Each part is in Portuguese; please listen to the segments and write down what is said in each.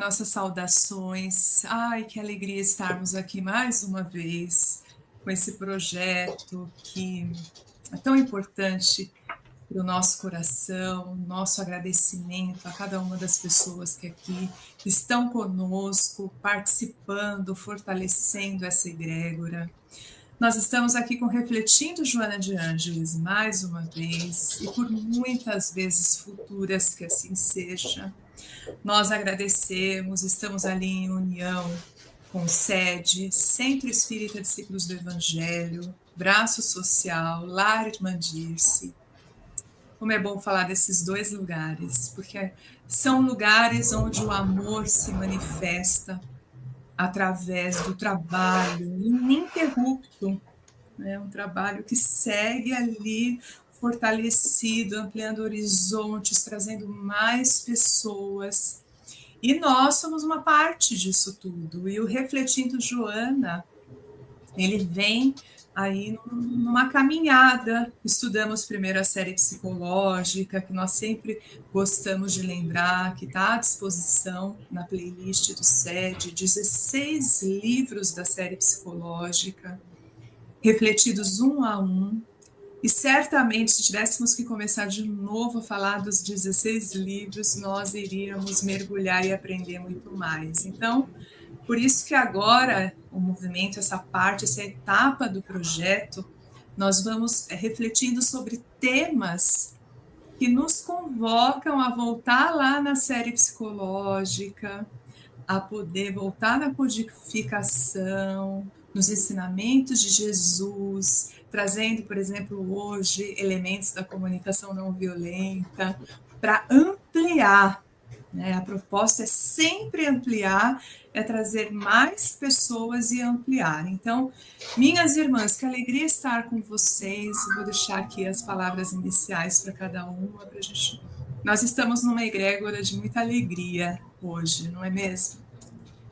nossas saudações. Ai, que alegria estarmos aqui mais uma vez com esse projeto que é tão importante para o nosso coração, nosso agradecimento a cada uma das pessoas que aqui estão conosco, participando, fortalecendo essa egrégora. Nós estamos aqui com Refletindo Joana de Ângeles mais uma vez e por muitas vezes futuras que assim seja. Nós agradecemos, estamos ali em união com sede, Centro Espírita Discípulos do Evangelho, Braço Social, Lar Irmandir-se. Como é bom falar desses dois lugares, porque são lugares onde o amor se manifesta através do trabalho ininterrupto, né? Um trabalho que segue ali fortalecido, ampliando horizontes, trazendo mais pessoas. E nós somos uma parte disso tudo. E o Refletindo Joana, ele vem aí numa caminhada. Estudamos primeiro a série psicológica, que nós sempre gostamos de lembrar, que está à disposição na playlist do SED, 16 livros da série psicológica, refletidos um a um. E certamente, se tivéssemos que começar de novo a falar dos 16 livros, nós iríamos mergulhar e aprender muito mais. Então, por isso que agora o movimento, essa parte, essa etapa do projeto, nós vamos refletindo sobre temas que nos convocam a voltar lá na série psicológica, a poder voltar na codificação, nos ensinamentos de Jesus, trazendo, por exemplo, hoje, elementos da comunicação não violenta, para ampliar, né? A proposta é sempre ampliar, é trazer mais pessoas e ampliar. Então, minhas irmãs, que alegria estar com vocês. Eu vou deixar aqui as palavras iniciais para cada uma, para a gente. Nós estamos numa egrégora de muita alegria hoje, não é mesmo?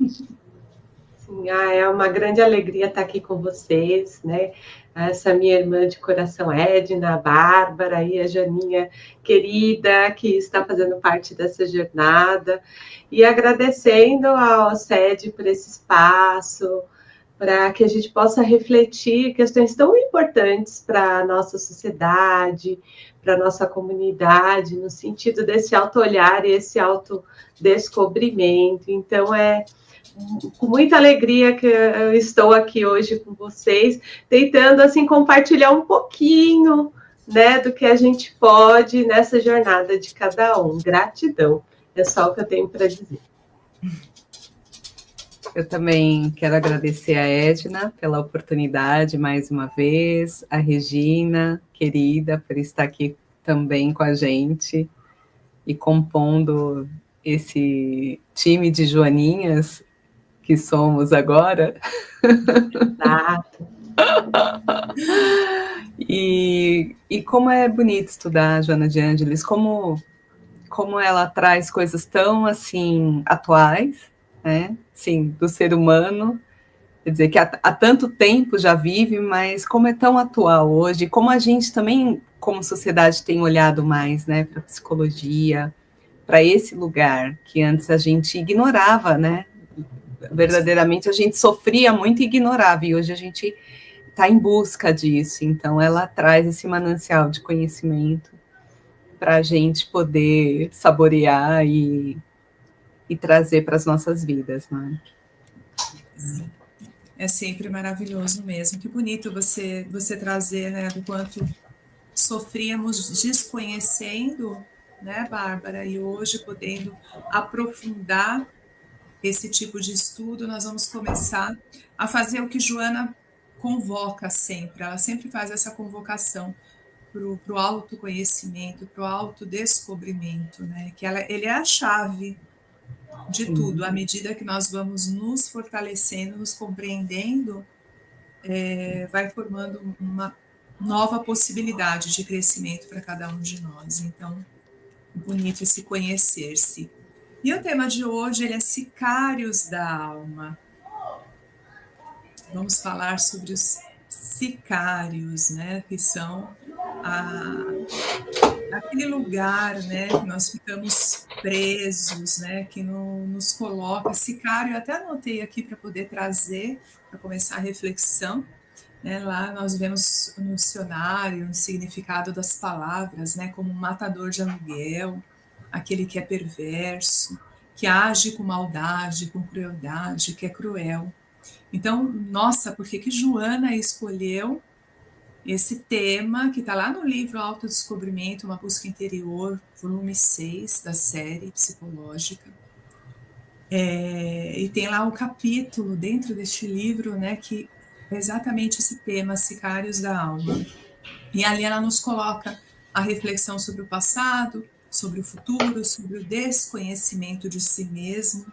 Sim, é uma grande alegria estar aqui com vocês, né? Essa minha irmã de coração Edna, a Bárbara e a Janinha querida, que está fazendo parte dessa jornada, e agradecendo ao SED por esse espaço, para que a gente possa refletir questões tão importantes para a nossa sociedade, para a nossa comunidade, no sentido desse auto-olhar e esse autodescobrimento. Então, com muita alegria que eu estou aqui hoje com vocês, tentando assim compartilhar um pouquinho, né, do que a gente pode nessa jornada de cada um. Gratidão, é só o que eu tenho para dizer. Eu também quero agradecer a Edna pela oportunidade mais uma vez, a Regina, querida, por estar aqui também com a gente e compondo esse time de joaninhas que somos agora. Exato. E como é bonito estudar a Joana de Ângeles, como ela traz coisas tão, assim, atuais, né? Sim, do ser humano, quer dizer, que há tanto tempo já vive, mas como é tão atual hoje, como a gente também, como sociedade, tem olhado mais, né, para a psicologia, para esse lugar que antes a gente ignorava, né? Verdadeiramente a gente sofria muito e ignorava, e hoje a gente está em busca disso. Então ela traz esse manancial de conhecimento para a gente poder saborear e trazer para as nossas vidas, né? É sempre maravilhoso mesmo. Que bonito você trazer, né, do quanto sofríamos desconhecendo, né, Bárbara, e hoje podendo aprofundar esse tipo de estudo, nós vamos começar a fazer o que Joana convoca sempre. Ela sempre faz essa convocação para o autoconhecimento, para o autodescobrimento, né? Que ele é a chave de tudo. À medida que nós vamos nos fortalecendo, nos compreendendo, vai formando uma nova possibilidade de crescimento para cada um de nós. Então, bonito esse conhecer-se. E o tema de hoje ele é Sicários da Alma. Vamos falar sobre os sicários, né? Que são aquele lugar, né, que nós ficamos presos, né, que nos coloca, sicário, eu até anotei aqui para poder trazer, para começar a reflexão, né, lá nós vemos no dicionário o significado das palavras, né, como um matador de aluguel, aquele que é perverso, que age com maldade, com crueldade, que é cruel. Então, nossa, por que Joana escolheu esse tema que está lá no livro Autodescobrimento, uma busca interior, volume 6 da série psicológica. E tem lá um capítulo dentro deste livro, né, que é exatamente esse tema, Sicários da Alma. E ali ela nos coloca a reflexão sobre o passado, sobre o futuro, sobre o desconhecimento de si mesmo,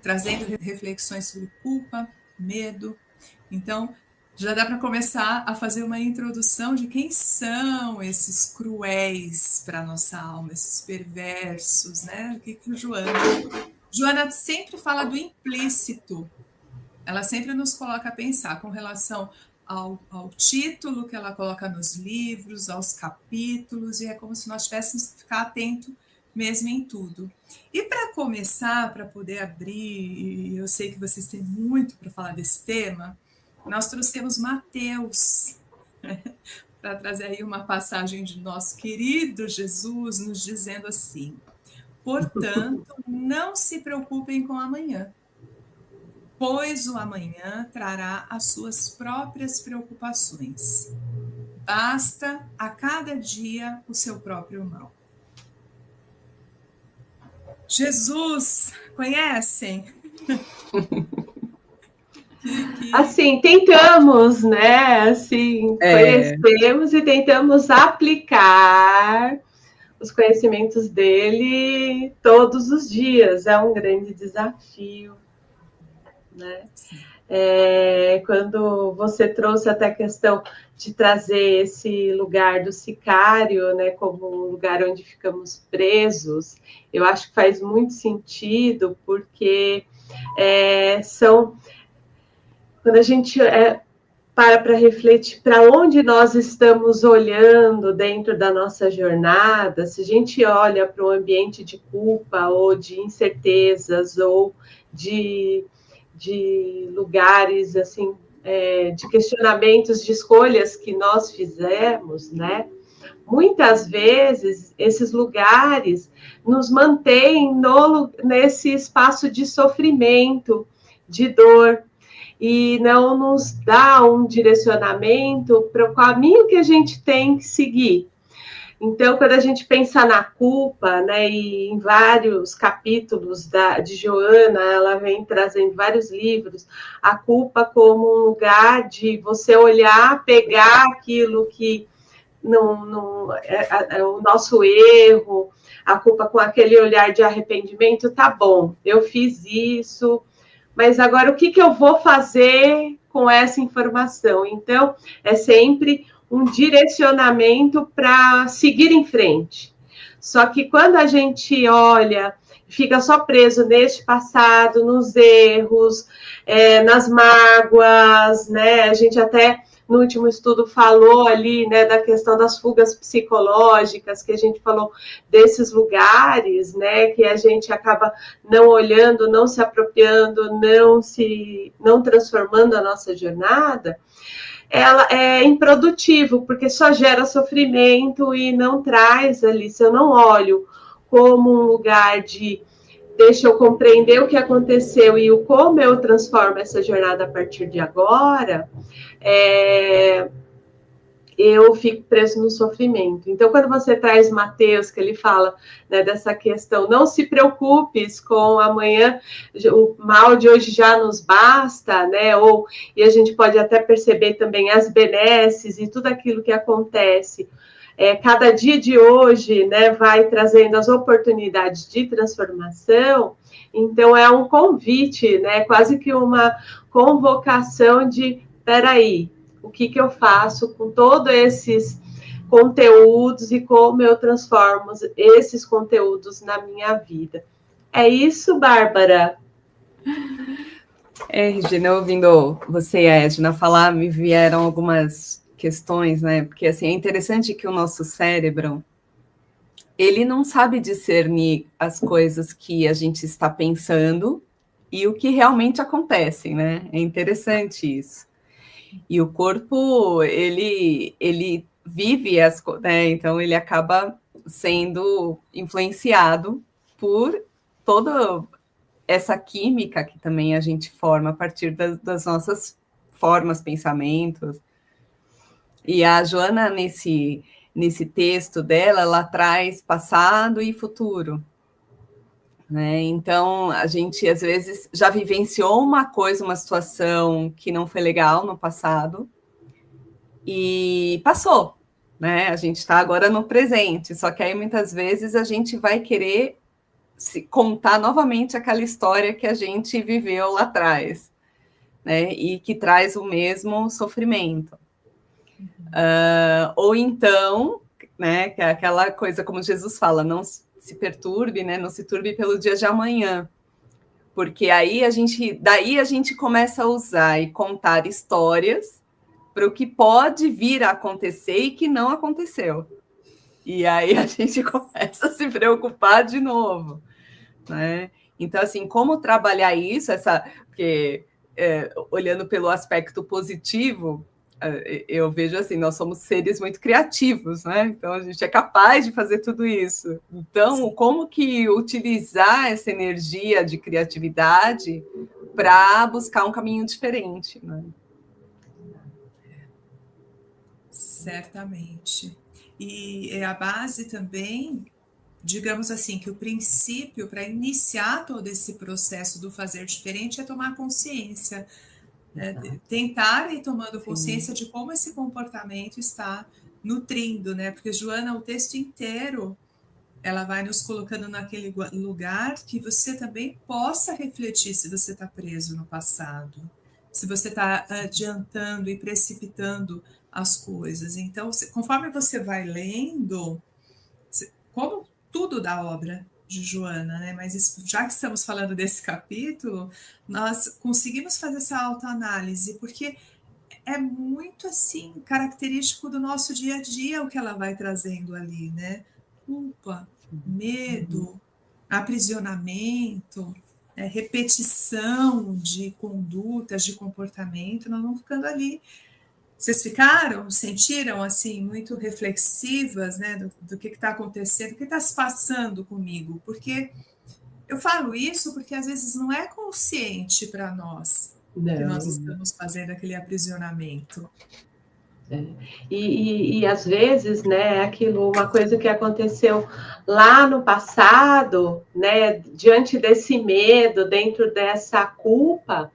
trazendo reflexões sobre culpa, medo. Então, já dá para começar a fazer uma introdução de quem são esses cruéis para a nossa alma, esses perversos, né? O que o Joana sempre fala do implícito. Ela sempre nos coloca a pensar com relação ao título que ela coloca nos livros, aos capítulos, e é como se nós tivéssemos que ficar atento mesmo em tudo. E para começar, para poder abrir, e eu sei que vocês têm muito para falar desse tema, nós trouxemos Mateus, né, para trazer aí uma passagem de nosso querido Jesus, nos dizendo assim: portanto, não se preocupem com amanhã, pois o amanhã trará as suas próprias preocupações. Basta a cada dia o seu próprio mal. Jesus, conhecem? Assim, tentamos, né? Assim, conhecemos e tentamos aplicar os conhecimentos dele todos os dias. É um grande desafio, né? Quando você trouxe até a questão de trazer esse lugar do sicário, né, como um lugar onde ficamos presos, eu acho que faz muito sentido, porque quando a gente para refletir para onde nós estamos olhando dentro da nossa jornada, se a gente olha para um ambiente de culpa ou de incertezas ou de lugares assim, de questionamentos de escolhas que nós fizemos, né? Muitas vezes esses lugares nos mantêm nesse espaço de sofrimento, de dor, e não nos dá um direcionamento para o caminho que a gente tem que seguir. Então, quando a gente pensa na culpa, né, e em vários capítulos de Joana, ela vem trazendo vários livros, a culpa como um lugar de você olhar, pegar aquilo que não é o nosso erro, a culpa com aquele olhar de arrependimento, tá bom, eu fiz isso, mas agora o que eu vou fazer com essa informação? Então, é sempre um direcionamento para seguir em frente. Só que quando a gente olha, fica só preso neste passado, nos erros, nas mágoas, né? A gente até no último estudo falou ali, né, da questão das fugas psicológicas, que a gente falou desses lugares, né, que a gente acaba não olhando, não se apropriando, não transformando a nossa jornada. Ela é improdutivo, porque só gera sofrimento e não traz ali, se eu não olho como um lugar de deixa eu compreender o que aconteceu e o como eu transformo essa jornada a partir de agora, eu fico preso no sofrimento. Então, quando você traz Mateus, que ele fala, né, dessa questão, não se preocupes com amanhã, o mal de hoje já nos basta, né? E a gente pode até perceber também as benesses e tudo aquilo que acontece. Cada dia de hoje, né, vai trazendo as oportunidades de transformação. Então, é um convite, né, quase que uma convocação de, peraí, o que eu faço com todos esses conteúdos e como eu transformo esses conteúdos na minha vida. É isso, Bárbara? Regina, ouvindo você e a Edna falar, me vieram algumas questões, né? Porque, assim, é interessante que o nosso cérebro, ele não sabe discernir as coisas que a gente está pensando e o que realmente acontece, né? É interessante isso. E o corpo, ele vive as coisas, né? Então ele acaba sendo influenciado por toda essa química que também a gente forma a partir das nossas formas, pensamentos. E a Joana, nesse texto dela, ela traz passado e futuro. Né? Então, a gente, às vezes, já vivenciou uma coisa, uma situação que não foi legal no passado e passou. Né? A gente está agora no presente, só que aí, muitas vezes, a gente vai querer contar novamente aquela história que a gente viveu lá atrás, né? E que traz o mesmo sofrimento. Ou então, né, que é aquela coisa como Jesus fala, não se perturbe, né, não se turbe pelo dia de amanhã, porque aí daí a gente começa a usar e contar histórias para o que pode vir a acontecer e que não aconteceu. E aí a gente começa a se preocupar de novo, né? Então, assim, como trabalhar isso, porque olhando pelo aspecto positivo, eu vejo assim, nós somos seres muito criativos, né? Então a gente é capaz de fazer tudo isso. Então, sim, como que utilizar essa energia de criatividade para buscar um caminho diferente, né? Certamente. E é a base também, digamos assim, que o princípio para iniciar todo esse processo do fazer diferente é tomar consciência, tentar ir tomando consciência, sim, de como esse comportamento está nutrindo, né? Porque, Joana, o texto inteiro, ela vai nos colocando naquele lugar que você também possa refletir se você está preso no passado, se você está adiantando e precipitando as coisas. Então, conforme você vai lendo, como tudo da obra de Joana, né? Mas isso, já que estamos falando desse capítulo, nós conseguimos fazer essa autoanálise, porque é muito assim característico do nosso dia a dia o que ela vai trazendo ali, né? Culpa, medo, aprisionamento, repetição de condutas, de comportamento, nós vamos ficando ali. Vocês sentiram assim, muito reflexivas, né, do que está acontecendo, o que está se passando comigo? Porque eu falo isso porque às vezes não é consciente para nós que nós estamos fazendo aquele aprisionamento. E às vezes, né, uma coisa que aconteceu lá no passado, né, diante desse medo, dentro dessa culpa,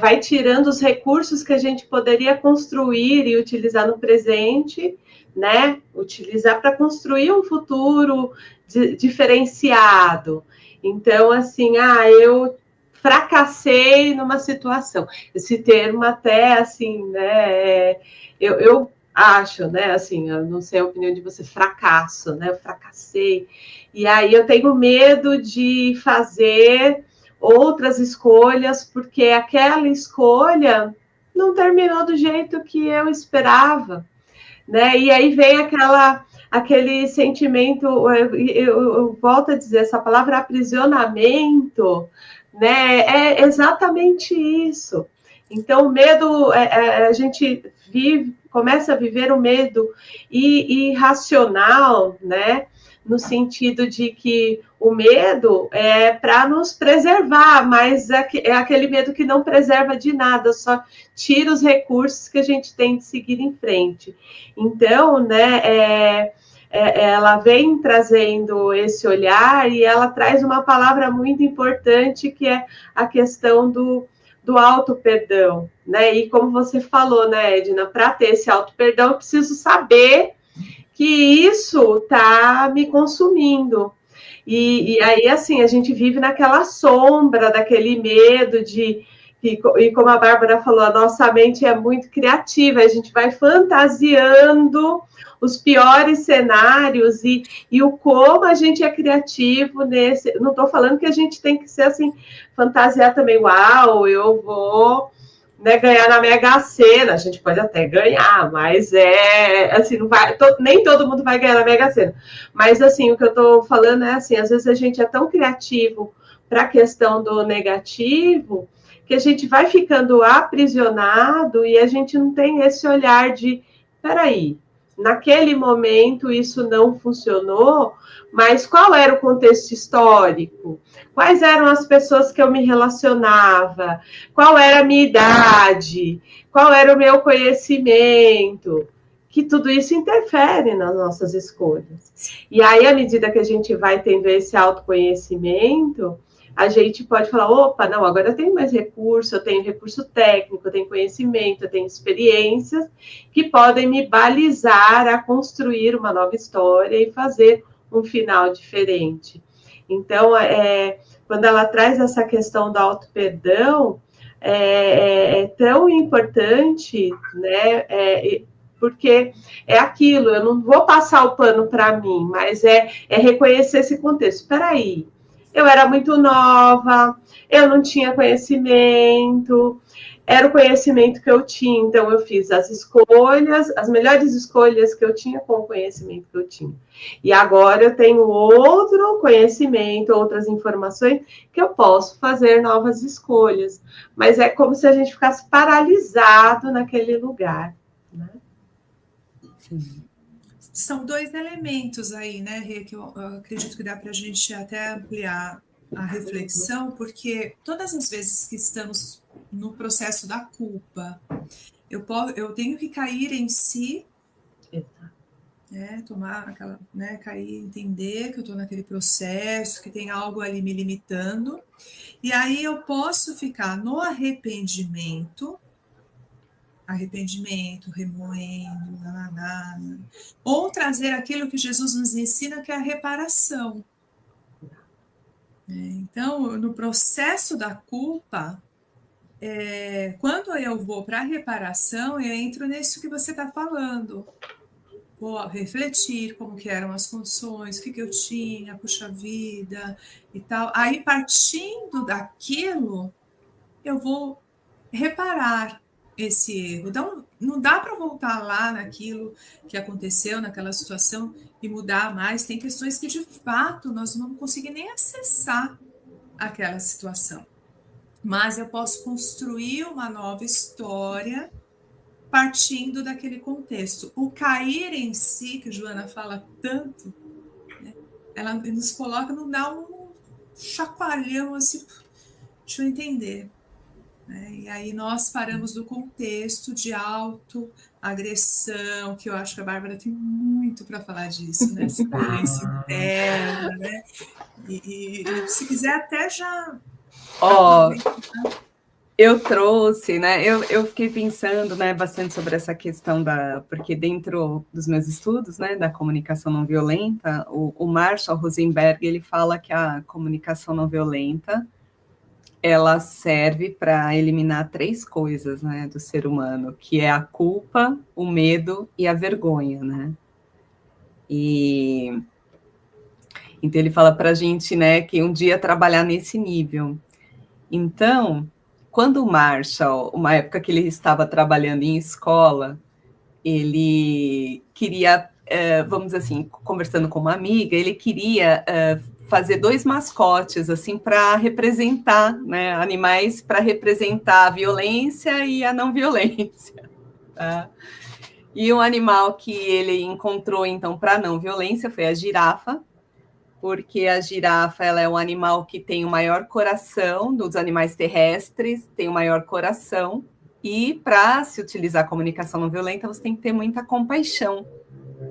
vai tirando os recursos que a gente poderia construir e utilizar no presente, né, utilizar para construir um futuro diferenciado. Então, assim, eu fracassei numa situação. Esse termo até, assim, né, eu acho, né, assim, eu não sei a opinião de você, fracasso, né, eu fracassei. E aí eu tenho medo de fazer outras escolhas, porque aquela escolha não terminou do jeito que eu esperava, né? E aí vem aquele sentimento, eu volto a dizer, essa palavra aprisionamento, né? É exatamente isso. Então, o medo, a gente começa a viver o medo irracional, né? No sentido de que o medo é para nos preservar, mas é aquele medo que não preserva de nada, só tira os recursos que a gente tem de seguir em frente. Então, né, ela vem trazendo esse olhar e ela traz uma palavra muito importante, que é a questão do auto-perdão, né? E como você falou, né, Edna, para ter esse auto-perdão, eu preciso saber que isso está me consumindo. E aí, assim, a gente vive naquela sombra, daquele medo e como a Bárbara falou, a nossa mente é muito criativa, a gente vai fantasiando os piores cenários e o como a gente é criativo nesse... Não estou falando que a gente tem que ser assim, fantasiar também, uau, eu vou né, ganhar na Mega Sena. A gente pode até ganhar, mas assim, não vai, nem todo mundo vai ganhar na Mega Sena. Mas assim, o que eu estou falando é assim, às vezes a gente é tão criativo para a questão do negativo que a gente vai ficando aprisionado e a gente não tem esse olhar de, peraí, naquele momento isso não funcionou, mas qual era o contexto histórico? Quais eram as pessoas que eu me relacionava? Qual era a minha idade? Qual era o meu conhecimento? Que tudo isso interfere nas nossas escolhas. E aí, à medida que a gente vai tendo esse autoconhecimento, a gente pode falar, opa, não, agora eu tenho mais recurso, eu tenho recurso técnico, eu tenho conhecimento, eu tenho experiências que podem me balizar a construir uma nova história e fazer um final diferente. Então, quando ela traz essa questão do auto-perdão, é tão importante, né? Porque é aquilo, eu não vou passar o pano para mim, mas é reconhecer esse contexto. Espera aí, eu era muito nova, eu não tinha conhecimento, era o conhecimento que eu tinha, então eu fiz as escolhas, as melhores escolhas que eu tinha com o conhecimento que eu tinha. E agora eu tenho outro conhecimento, outras informações, que eu posso fazer novas escolhas. Mas é como se a gente ficasse paralisado naquele lugar, né? Sim. São dois elementos aí, né, Rê, que eu acredito que dá para a gente até ampliar a reflexão, porque todas as vezes que estamos no processo da culpa, eu tenho que cair em si, tomar aquela, né, cair, entender que eu estou naquele processo, que tem algo ali me limitando, e aí eu posso ficar no arrependimento, remoendo, ou trazer aquilo que Jesus nos ensina, que é a reparação. Então, no processo da culpa, quando eu vou para a reparação, eu entro nisso que você está falando. Vou refletir como que eram as condições, o que eu tinha, puxa vida e tal. Aí, partindo daquilo, eu vou reparar esse erro. Então, não dá para voltar lá naquilo que aconteceu, naquela situação e mudar mais. Tem questões que, de fato, nós não vamos conseguir nem acessar aquela situação. Mas eu posso construir uma nova história partindo daquele contexto. O cair em si, que a Joana fala tanto, né, ela nos coloca, não dá um chacoalhão assim, deixa eu entender. E aí nós paramos do contexto de autoagressão, que eu acho que a Bárbara tem muito para falar disso, né? Essa violência interna, né? E se quiser até já... Eu trouxe, né? Eu fiquei pensando, né, bastante sobre essa questão porque dentro dos meus estudos, né, da comunicação não violenta, o Marshall Rosenberg, ele fala que a comunicação não violenta ela serve para eliminar 3 coisas, né, do ser humano, que é a culpa, o medo e a vergonha, né? E então ele fala para a gente, né, que um dia trabalhar nesse nível. Então, quando o Marshall, uma época que ele estava trabalhando em escola, ele queria, vamos dizer assim, conversando com uma amiga, ele queria fazer 2 mascotes, assim, para representar, né, animais para representar a violência e a não violência. Tá? E um animal que ele encontrou, então, para não violência foi a girafa, porque a girafa ela é um animal que tem o maior coração dos animais terrestres, tem o maior coração, e para se utilizar a comunicação não violenta, você tem que ter muita compaixão,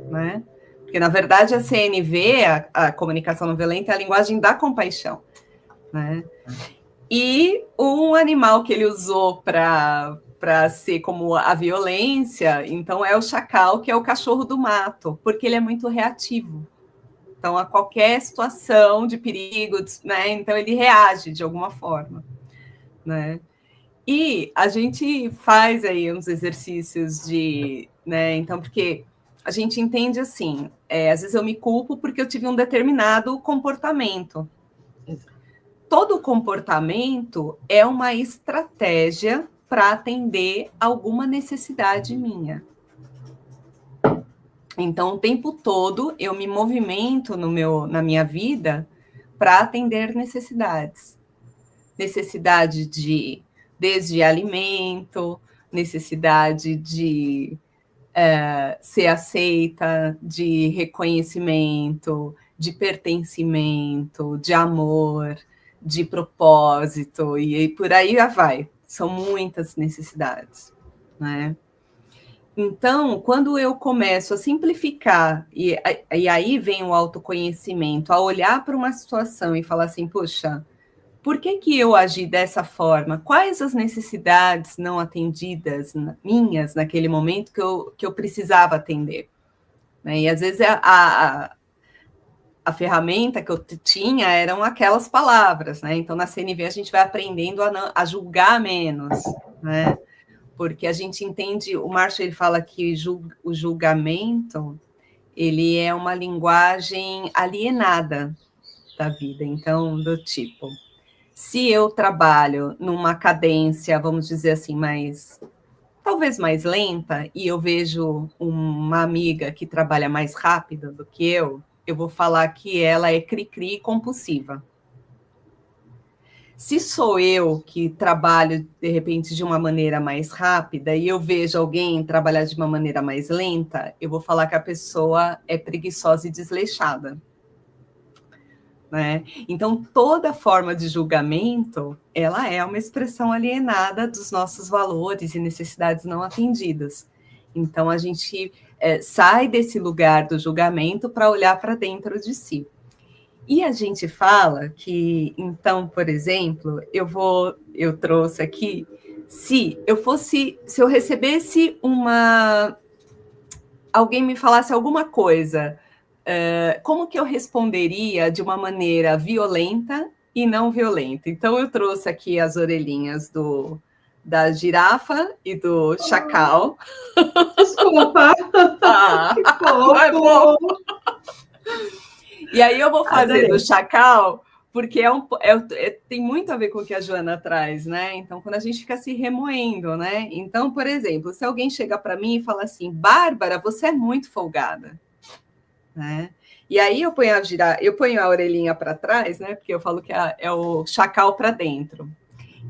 né? Porque, na verdade, a CNV, a comunicação não violenta, é a linguagem da compaixão, né? E um animal que ele usou para ser como a violência, então, é o chacal, que é o cachorro do mato, porque ele é muito reativo. Então, a qualquer situação de perigo, né? Então, ele reage de alguma forma, né? E a gente faz aí uns exercícios de, né? Então, porque a gente entende assim, às vezes eu me culpo porque eu tive um determinado comportamento. Todo comportamento é uma estratégia para atender alguma necessidade minha. Então, o tempo todo eu me movimento na minha vida para atender necessidades. Necessidade desde alimento, necessidade de ser aceita, de reconhecimento, de pertencimento, de amor, de propósito, e por aí vai. São muitas necessidades, né? Então, quando eu começo a simplificar, e aí vem o autoconhecimento, a olhar para uma situação e falar assim, poxa, por que eu agi dessa forma? Quais as necessidades não atendidas minhas naquele momento que eu precisava atender? Né? E às vezes a ferramenta que eu tinha eram aquelas palavras, né? Então, na CNV, a gente vai aprendendo a julgar menos, né? Porque a gente entende, o Marshall ele fala que o julgamento ele é uma linguagem alienada da vida. Então, do tipo, se eu trabalho numa cadência, vamos dizer assim, talvez mais lenta, e eu vejo uma amiga que trabalha mais rápido do que eu vou falar que ela é cri-cri compulsiva. Se sou eu que trabalho, de repente, de uma maneira mais rápida e eu vejo alguém trabalhar de uma maneira mais lenta, eu vou falar que a pessoa é preguiçosa e desleixada. Né? Então, toda forma de julgamento, ela é uma expressão alienada dos nossos valores e necessidades não atendidas. Então, a gente sai desse lugar do julgamento para olhar para dentro de si. E a gente fala que, então, por exemplo, eu trouxe aqui, se eu recebesse alguém me falasse alguma coisa, como que eu responderia de uma maneira violenta e não violenta? Então, eu trouxe aqui as orelhinhas da girafa e do chacal. Desculpa. Que fofo. E aí eu vou fazer Adorei. Do chacal, porque tem muito a ver com o que a Joana traz, né? Então, quando a gente fica se remoendo, né? Então, por exemplo, se alguém chega para mim e fala assim, Bárbara, você é muito folgada, né? E aí eu ponho a orelhinha para trás, né? Porque eu falo que é o chacal para dentro.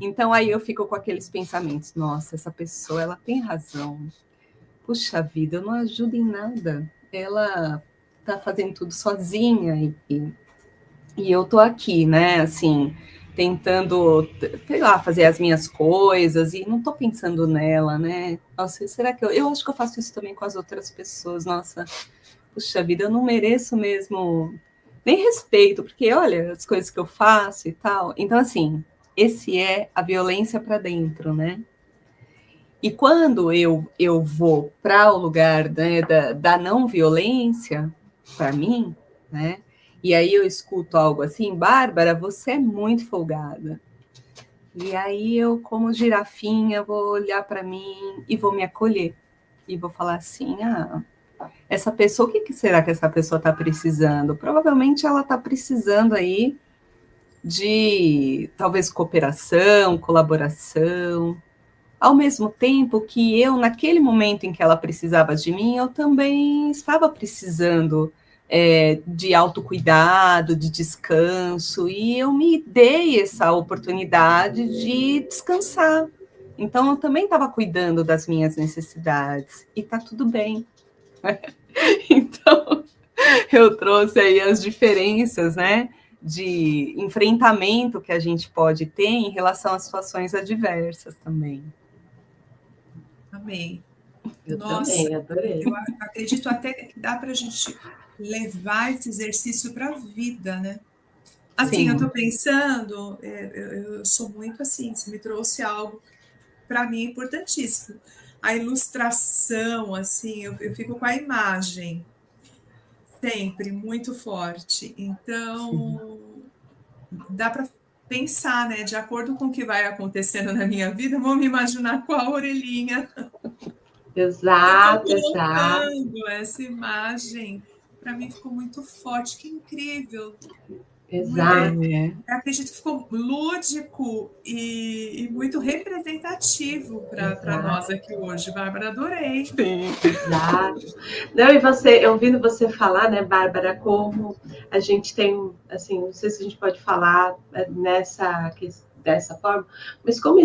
Então, aí eu fico com aqueles pensamentos, nossa, essa pessoa, ela tem razão. Puxa vida, eu não ajudo em nada. Ela tá fazendo tudo sozinha e eu tô aqui, né, assim, tentando, sei lá, fazer as minhas coisas e não tô pensando nela, né? Nossa, será que eu acho que eu faço isso também com as outras pessoas? Nossa, puxa vida, eu não mereço mesmo nem respeito, porque olha as coisas que eu faço e tal. Então, assim, esse é a violência para dentro, né? E quando eu vou para o lugar, né, da não violência, para mim, né? E aí eu escuto algo assim, Bárbara, você é muito folgada. E aí eu, como girafinha, vou olhar para mim e vou me acolher. E vou falar assim, essa pessoa, o que será que essa pessoa está precisando? Provavelmente ela está precisando aí de, talvez, cooperação, colaboração. Ao mesmo tempo que eu, naquele momento em que ela precisava de mim, eu também estava precisando de autocuidado, de descanso, e eu me dei essa oportunidade de descansar. Então, eu também estava cuidando das minhas necessidades, e está tudo bem. Então, eu trouxe aí as diferenças, né, de enfrentamento que a gente pode ter em relação a situações adversas também. Amei. Nossa, também adorei. Eu acredito até que dá para a gente levar esse exercício para a vida, né? Assim, Sim. Eu estou pensando, eu sou muito assim, você me trouxe algo para mim importantíssimo. A ilustração, assim, eu fico com a imagem sempre muito forte. Então, dá para pensar, né? De acordo com o que vai acontecendo na minha vida, vou me imaginar qual orelhinha. Exato, exato. Essa imagem, para mim, ficou muito forte. Que incrível. Exato. Eu acredito que ficou lúdico e muito representativo para nós aqui hoje, Bárbara. Adorei. Sim. Exato. Não, e você, ouvindo você falar, né, Bárbara, como a gente tem, assim, não sei se a gente pode falar dessa forma, mas como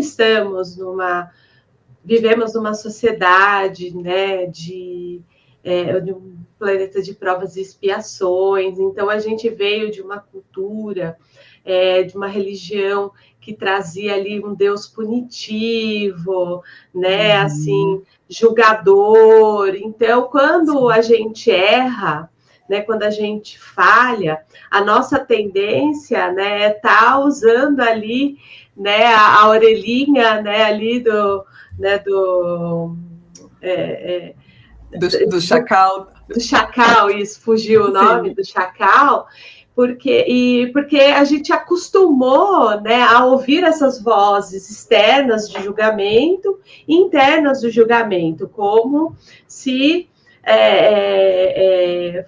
vivemos numa sociedade, né, de um planeta de provas e expiações, então a gente veio de uma cultura, de uma religião que trazia ali um Deus punitivo, né, assim, julgador. Então, quando a gente erra, né, quando a gente falha, a nossa tendência, né, é estar usando ali, né, a orelhinha, né, ali do chacal. Do chacal, isso fugiu o nome. Sim. Do chacal, porque a gente acostumou, né, a ouvir essas vozes externas de julgamento e internas do julgamento, como se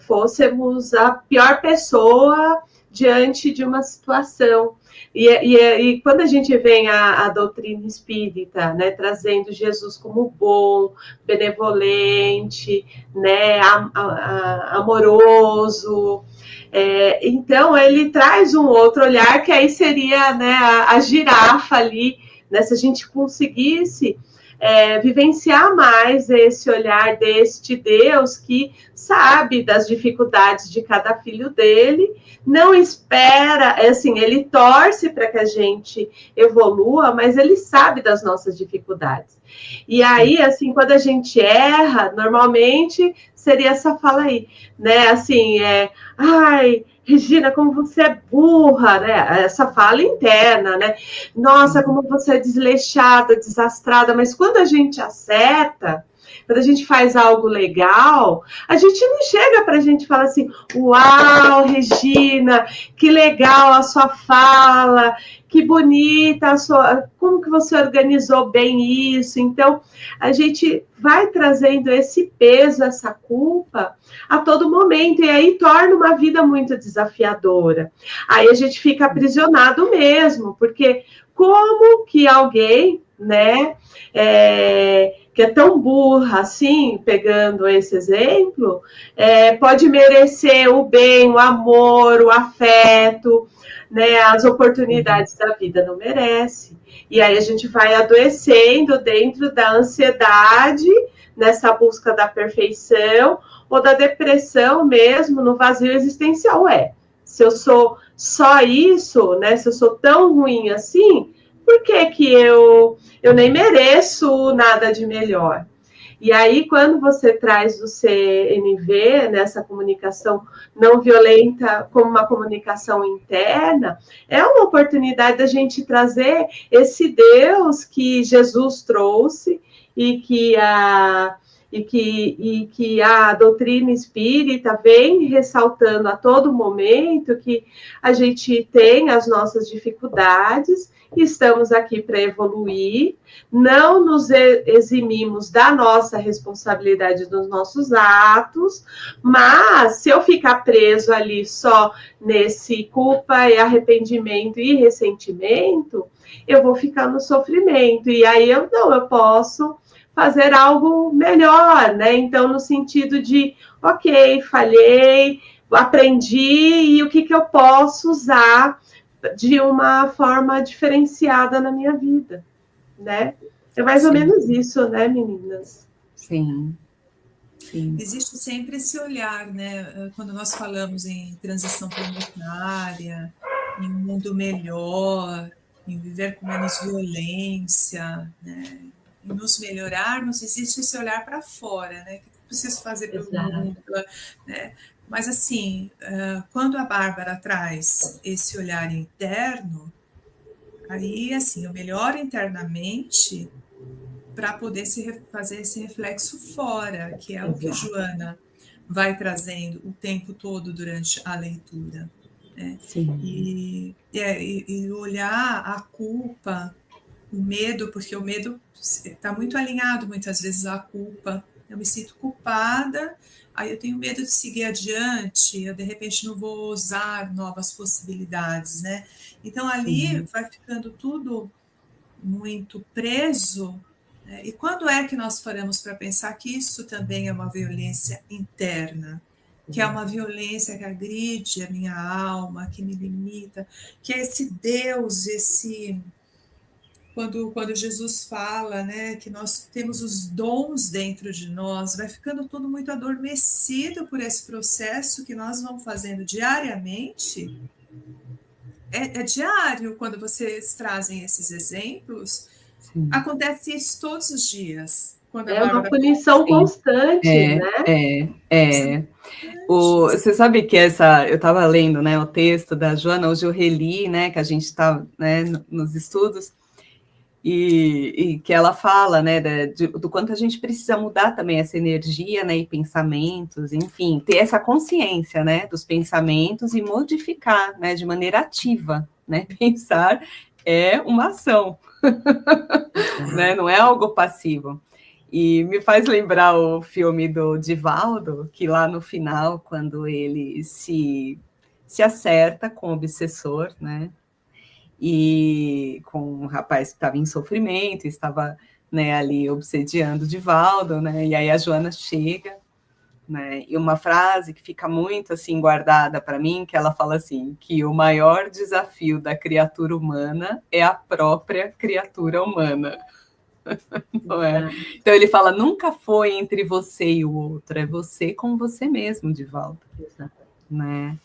fôssemos a pior pessoa diante de uma situação. E quando a gente vem a doutrina espírita, né, trazendo Jesus como bom, benevolente, né, amoroso, então ele traz um outro olhar que aí seria, né, a girafa ali, né, se a gente conseguisse vivenciar mais esse olhar deste Deus que sabe das dificuldades de cada filho dele, não espera, assim, ele torce para que a gente evolua, mas ele sabe das nossas dificuldades. E aí, assim, quando a gente erra, normalmente seria essa fala aí, né? Assim, ai, Regina, como você é burra, né? Essa fala interna, né? Nossa, como você é desleixada, desastrada. Mas quando a gente acerta, quando a gente faz algo legal, a gente não chega para a gente falar assim, uau, Regina, que legal a sua fala, que bonita a sua... Como que você organizou bem isso? Então, a gente vai trazendo esse peso, essa culpa a todo momento, e aí torna uma vida muito desafiadora. Aí a gente fica aprisionado mesmo, porque como que alguém, né, que é tão burra assim, pegando esse exemplo, pode merecer o bem, o amor, o afeto, né, as oportunidades da vida? Não merece. E aí a gente vai adoecendo dentro da ansiedade, nessa busca da perfeição, ou da depressão mesmo, no vazio existencial. Se eu sou só isso, né, se eu sou tão ruim assim, por que eu nem mereço nada de melhor? E aí, quando você traz o CNV, nessa comunicação não violenta, como uma comunicação interna, é uma oportunidade da gente trazer esse Deus que Jesus trouxe e que a doutrina espírita vem ressaltando a todo momento, que a gente tem as nossas dificuldades, estamos aqui para evoluir, não nos eximimos da nossa responsabilidade dos nossos atos, mas se eu ficar preso ali só nesse culpa e arrependimento e ressentimento, eu vou ficar no sofrimento, e aí eu posso fazer algo melhor, né? Então, no sentido de, ok, falhei, aprendi, e o que eu posso usar de uma forma diferenciada na minha vida, né? É mais ou menos isso, né, meninas? Sim. Sim. Existe sempre esse olhar, né? Quando nós falamos em transição planetária, em um mundo melhor, em viver com menos violência, né? Em nos melhorarmos, existe esse olhar para fora, né? O que eu preciso fazer pelo mundo, né? Mas, assim, quando a Bárbara traz esse olhar interno, aí, assim, eu melhoro internamente para poder fazer esse reflexo fora, que é o que Joana vai trazendo o tempo todo durante a leitura. Né? E olhar a culpa, o medo, porque o medo está muito alinhado muitas vezes à culpa. Eu me sinto culpada, aí eu tenho medo de seguir adiante, eu de repente não vou usar novas possibilidades, né? Então ali vai ficando tudo muito preso, né? E quando é que nós paramos para pensar que isso também é uma violência interna? Que é uma violência que agride a minha alma, que me limita, que é esse Deus, quando Jesus fala, né, que nós temos os dons dentro de nós, vai ficando tudo muito adormecido por esse processo que nós vamos fazendo diariamente. É diário, quando vocês trazem esses exemplos, acontece isso todos os dias. Quando a É uma Bárbara punição constante, né? Você sabe que eu estava lendo, né, o texto da Joana, hoje eu reli, né, que a gente está, né, nos estudos, e que ela fala, né, do quanto a gente precisa mudar também essa energia, né, e pensamentos, enfim, ter essa consciência, né, dos pensamentos e modificar, né, de maneira ativa, né, pensar é uma ação, né, não é algo passivo. E me faz lembrar o filme do Divaldo, que lá no final, quando ele se acerta com o obsessor, né, e com um rapaz que estava em sofrimento, estava, né, ali obsediando Divaldo, né, e aí a Joana chega, né, e uma frase que fica muito assim guardada para mim, que ela fala assim, que o maior desafio da criatura humana é a própria criatura humana. Não é? Então ele fala, nunca foi entre você e o outro, é você com você mesmo, Divaldo. Né?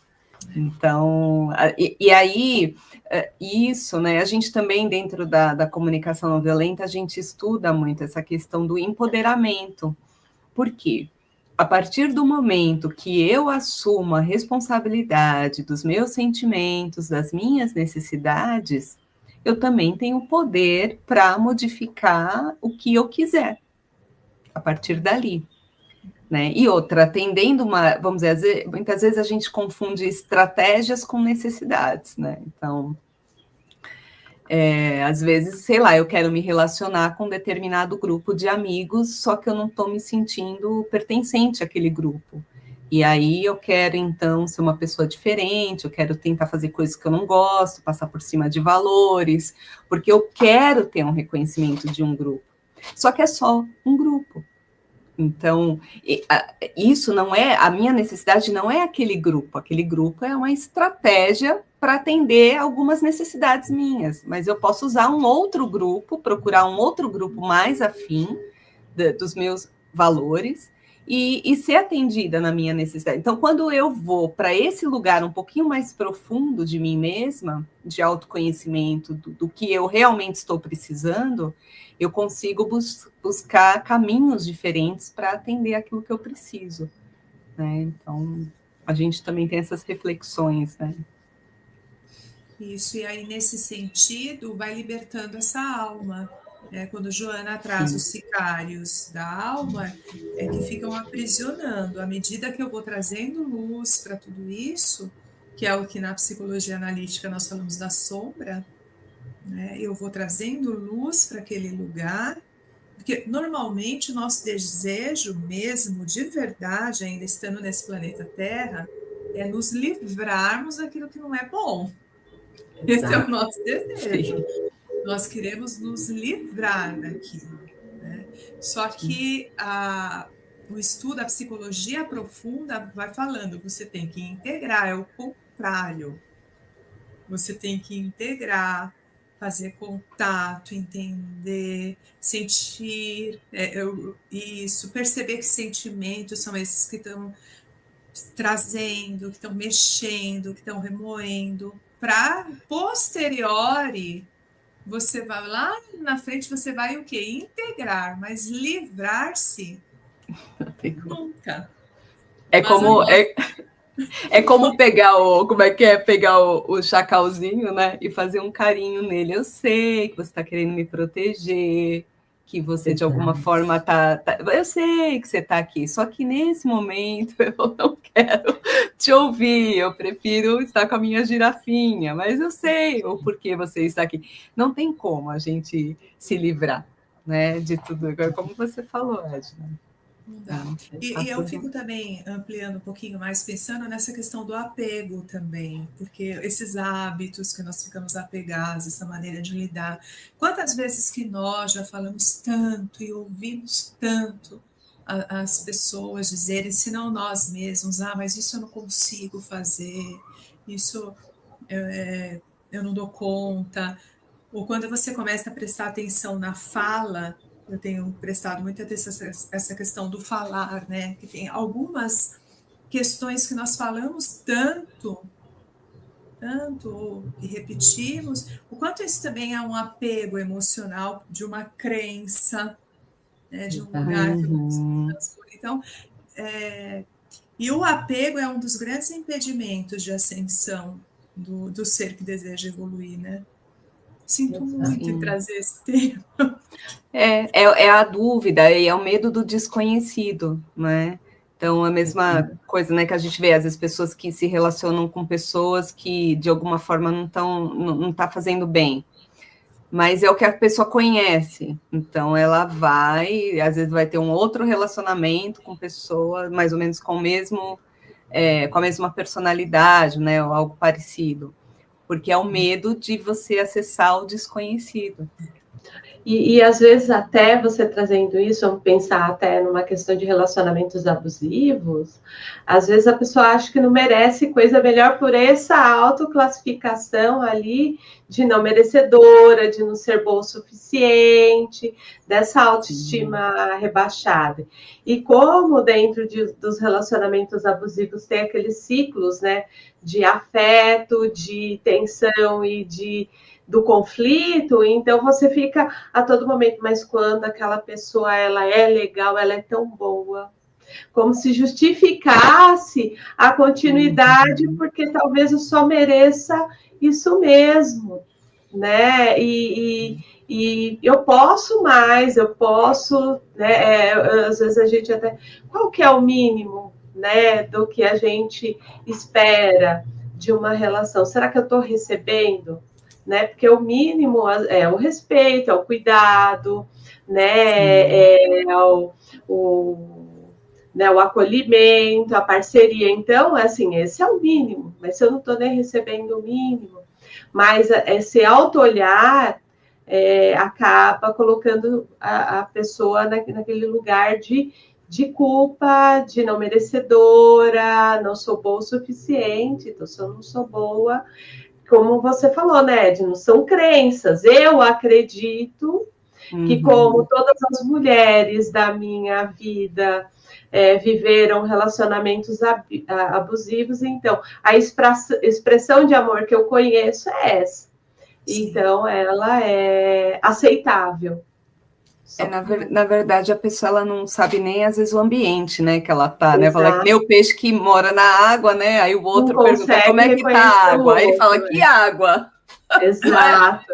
Então, e aí, isso, né, a gente também, dentro da comunicação não violenta, a gente estuda muito essa questão do empoderamento. Por quê? A partir do momento que eu assumo a responsabilidade dos meus sentimentos, das minhas necessidades, eu também tenho poder para modificar o que eu quiser, a partir dali. Né? E outra, atendendo vamos dizer, muitas vezes a gente confunde estratégias com necessidades, né? Então, às vezes, sei lá, eu quero me relacionar com um determinado grupo de amigos, só que eu não estou me sentindo pertencente àquele grupo. E aí eu quero, então, ser uma pessoa diferente, eu quero tentar fazer coisas que eu não gosto, passar por cima de valores, porque eu quero ter um reconhecimento de um grupo. Só que é só um grupo. Então, isso não é, a minha necessidade não é aquele grupo é uma estratégia para atender algumas necessidades minhas, mas eu posso usar um outro grupo, procurar um outro grupo mais afim dos meus valores e ser atendida na minha necessidade. Então, quando eu vou para esse lugar um pouquinho mais profundo de mim mesma, de autoconhecimento, do que eu realmente estou precisando, eu consigo buscar caminhos diferentes para atender aquilo que eu preciso. Né? Então, a gente também tem essas reflexões, né? Isso, e aí nesse sentido vai libertando essa alma. Quando Joana traz os sicários da alma, que ficam aprisionando. À medida que eu vou trazendo luz para tudo isso, que é o que na psicologia analítica nós falamos da sombra, né? Eu vou trazendo luz para aquele lugar, porque normalmente o nosso desejo mesmo, de verdade, ainda estando nesse planeta Terra, é nos livrarmos daquilo que não é bom. Esse é o nosso desejo. Sim. Nós queremos nos livrar daquilo. Né? Só que o estudo, a psicologia profunda vai falando, você tem que integrar, é o contrário. Você tem que integrar, fazer contato, entender, sentir, isso, perceber que sentimentos são esses que estão trazendo, que estão mexendo, que estão remoendo, para posteriori você vai lá na frente, você vai o quê? Integrar, mas livrar-se nunca. É como pegar como é que é pegar o chacalzinho, né, e fazer um carinho nele. Eu sei que você está querendo me proteger, que você de alguma forma eu sei que você está aqui, só que nesse momento eu não quero te ouvir, eu prefiro estar com a minha girafinha, mas eu sei o porquê você está aqui. Não tem como a gente se livrar, né, de tudo, como você falou, Edna. Não dá. E eu fico também ampliando um pouquinho mais, pensando nessa questão do apego também, porque esses hábitos que nós ficamos apegados, essa maneira de lidar. Quantas vezes que nós já falamos tanto e ouvimos tanto as pessoas dizerem, se não nós mesmos, mas isso eu não consigo fazer, isso eu não dou conta. Ou quando você começa a prestar atenção na fala, eu tenho prestado muita atenção a essa questão do falar, né? Que tem algumas questões que nós falamos tanto, e repetimos, o quanto isso também é um apego emocional de uma crença, né? De um lugar que não se transforma. Então, e o apego é um dos grandes impedimentos de ascensão do ser que deseja evoluir, né? Sinto muito em trazer esse tema. É a dúvida e é o medo do desconhecido, né? Então, a mesma coisa, né, que a gente vê, às vezes, pessoas que se relacionam com pessoas que, de alguma forma, não tá fazendo bem. Mas é o que a pessoa conhece. Então, ela vai, às vezes, vai ter um outro relacionamento com pessoa, mais ou menos com a mesma personalidade, né, ou algo parecido. Porque é o medo de você acessar o desconhecido. E às vezes até você trazendo isso, vamos pensar até numa questão de relacionamentos abusivos, às vezes a pessoa acha que não merece coisa melhor por essa autoclassificação ali de não merecedora, de não ser boa o suficiente, dessa autoestima rebaixada. E como dentro dos relacionamentos abusivos tem aqueles ciclos, né, de afeto, de tensão e do conflito, então você fica a todo momento, mas quando aquela pessoa ela é legal, ela é tão boa, como se justificasse a continuidade, porque talvez eu só mereça isso mesmo, né? E eu posso mais, eu posso, né? Às vezes a gente até, qual que é o mínimo, né, do que a gente espera de uma relação? Será que eu estou recebendo? Né? Porque o mínimo é o respeito, é o cuidado, né? O acolhimento, a parceria. Então, assim, esse é o mínimo, mas se eu não estou nem recebendo o mínimo, mas esse auto-olhar acaba colocando a pessoa naquele lugar de culpa, de não merecedora, não sou boa o suficiente, então se eu não sou boa, como você falou, né, Ed, não são crenças. Eu acredito que, como todas as mulheres da minha vida viveram relacionamentos abusivos, então a expressão de amor que eu conheço é essa. Sim. Então, ela é aceitável. Na verdade, a pessoa ela não sabe nem, às vezes, o ambiente, né, que ela tá, né? Fala que nem o peixe que mora na água, né? Aí o outro pergunta, como é que tá a água? Aí ele fala, que água? Exato.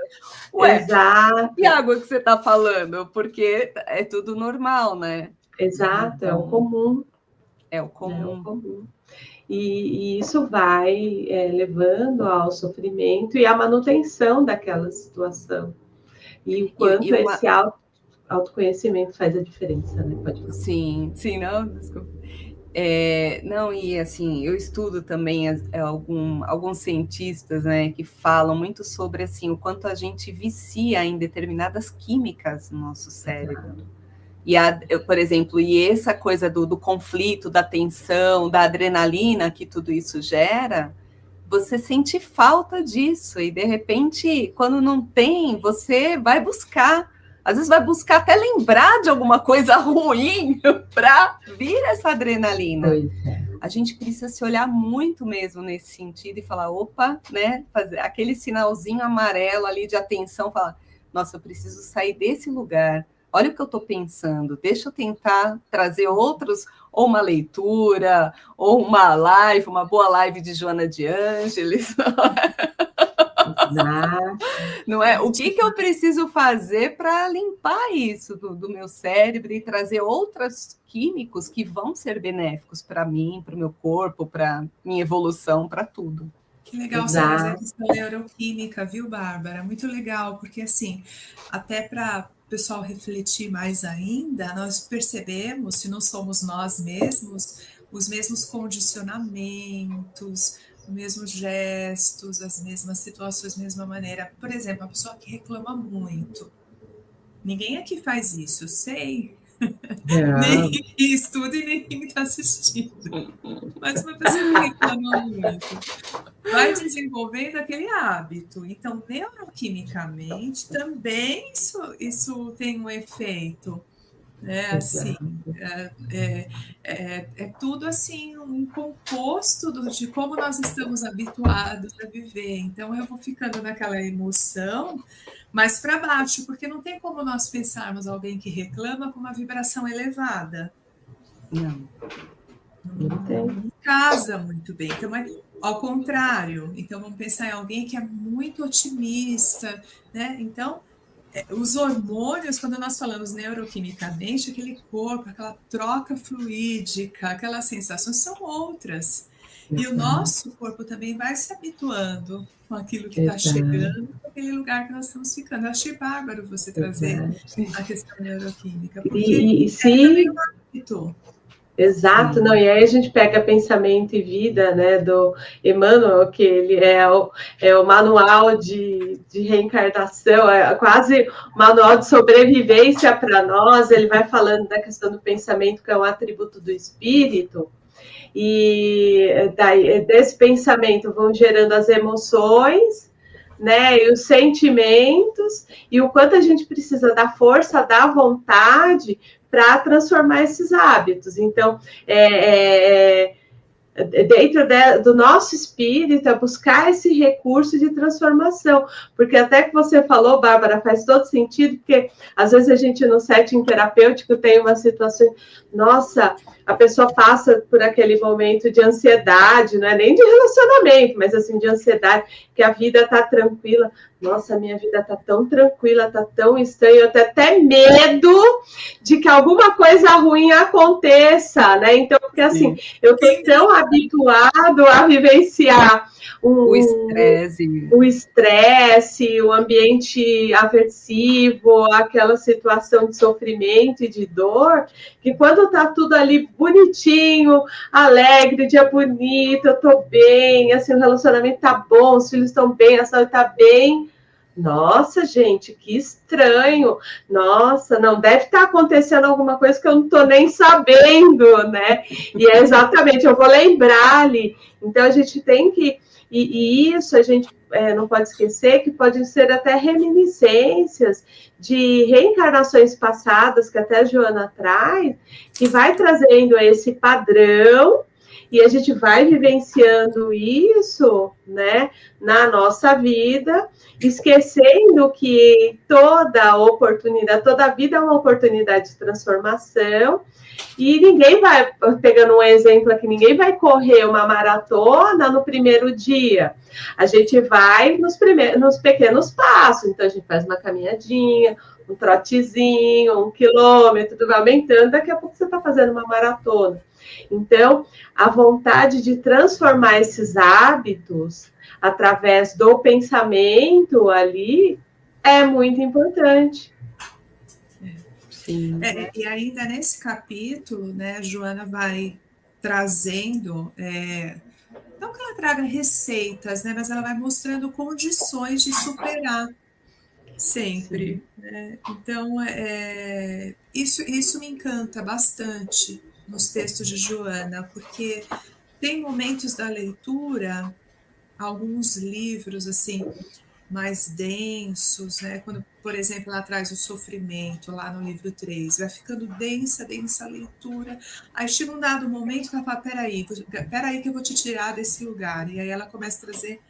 Ué, exato. Que água que você tá falando? Porque é tudo normal, né? Exato, então, é o comum. É o comum. É o comum. E isso vai levando ao sofrimento e à manutenção daquela situação. E o quanto esse autoconhecimento faz a diferença, né? Pode falar. Sim, não, desculpa. Não, e assim, eu estudo também alguns cientistas, né, que falam muito sobre, assim, o quanto a gente vicia em determinadas químicas no nosso cérebro. E, por exemplo, essa coisa do conflito, da tensão, da adrenalina que tudo isso gera, você sente falta disso, e de repente, quando não tem, você vai buscar. Às vezes vai buscar até lembrar de alguma coisa ruim para vir essa adrenalina. A gente precisa se olhar muito mesmo nesse sentido e falar, opa, né? Fazer aquele sinalzinho amarelo ali de atenção, falar, nossa, eu preciso sair desse lugar. Olha o que eu estou pensando, deixa eu tentar trazer outros, ou uma leitura, ou uma live, uma boa live de Joana de Ângeles. Não é? O que eu preciso fazer para limpar isso do meu cérebro e trazer outros químicos que vão ser benéficos para mim, para o meu corpo, para minha evolução, para tudo. Que legal você trazer a questão da neuroquímica, viu, Bárbara? Muito legal, porque assim, até para pessoal refletir mais ainda, nós percebemos, se não somos nós mesmos, os mesmos condicionamentos, os mesmos gestos, as mesmas situações, mesma maneira. Por exemplo, a pessoa que reclama muito. Ninguém aqui faz isso, eu sei. Nem quem estuda e nem quem está assistindo. Mas uma pessoa que reclama muito vai desenvolvendo aquele hábito. Então, neuroquimicamente, também isso tem um efeito. Assim, é tudo assim um composto de como nós estamos habituados a viver. Então eu vou ficando naquela emoção mais para baixo, porque não tem como nós pensarmos alguém que reclama com uma vibração elevada. Não casa muito bem. Então ao contrário. Então vamos pensar em alguém que é muito otimista, né? Então os hormônios, quando nós falamos neuroquimicamente, aquele corpo, aquela troca fluídica, aquelas sensações são outras. E o nosso corpo também vai se habituando com aquilo que está chegando, com aquele lugar que nós estamos ficando. Eu achei bárbaro você trazer a questão neuroquímica, porque também um hábito. Exato, não, e aí a gente pega Pensamento e Vida, né, do Emmanuel, que ele é o manual de reencarnação, é quase o manual de sobrevivência para nós. Ele vai falando da questão do pensamento, que é um atributo do espírito, e daí, desse pensamento vão gerando as emoções, né, e os sentimentos, e o quanto a gente precisa da força, da vontade para transformar esses hábitos. Então, dentro do nosso espírito, é buscar esse recurso de transformação, porque até que você falou, Bárbara, faz todo sentido, porque às vezes a gente no setting terapêutico tem uma situação, nossa, a pessoa passa por aquele momento de ansiedade, não é nem de relacionamento, mas assim, de ansiedade, que a vida está tranquila. Nossa, a minha vida está tão tranquila, está tão estranha, eu tenho até medo de que alguma coisa ruim aconteça, né? Então, porque assim, eu estou tão habituado a vivenciar o estresse, o ambiente aversivo, aquela situação de sofrimento e de dor, que quando está tudo ali bonitinho, alegre, dia bonito, eu estou bem, assim, o relacionamento está bom, os filhos estão bem, a saúde está bem. Nossa, gente, que estranho. Nossa, não deve estar acontecendo alguma coisa que eu não estou nem sabendo, né? E é exatamente, eu vou lembrar ali. Então, a gente tem que... E isso a gente não pode esquecer que podem ser até reminiscências de reencarnações passadas, que até a Joana traz, que vai trazendo esse padrão, e a gente vai vivenciando isso, né, na nossa vida, esquecendo que toda oportunidade, toda vida é uma oportunidade de transformação, e ninguém vai, pegando um exemplo aqui, ninguém vai correr uma maratona no primeiro dia. A gente vai nos pequenos passos. Então, a gente faz uma caminhadinha, um trotezinho, 1 quilômetro, tudo vai aumentando. Daqui a pouco você está fazendo uma maratona. Então, a vontade de transformar esses hábitos através do pensamento ali é muito importante. Sim. E ainda nesse capítulo, né, a Joana vai trazendo, não que ela traga receitas, né, mas ela vai mostrando condições de superar sempre. Né? Então, isso me encanta bastante nos textos de Joana, porque tem momentos da leitura, alguns livros, assim, mais densos, né? Quando, por exemplo, ela traz o sofrimento lá no livro 3, vai ficando densa a leitura, aí chega um dado momento que ela fala, peraí que eu vou te tirar desse lugar, e aí ela começa a trazer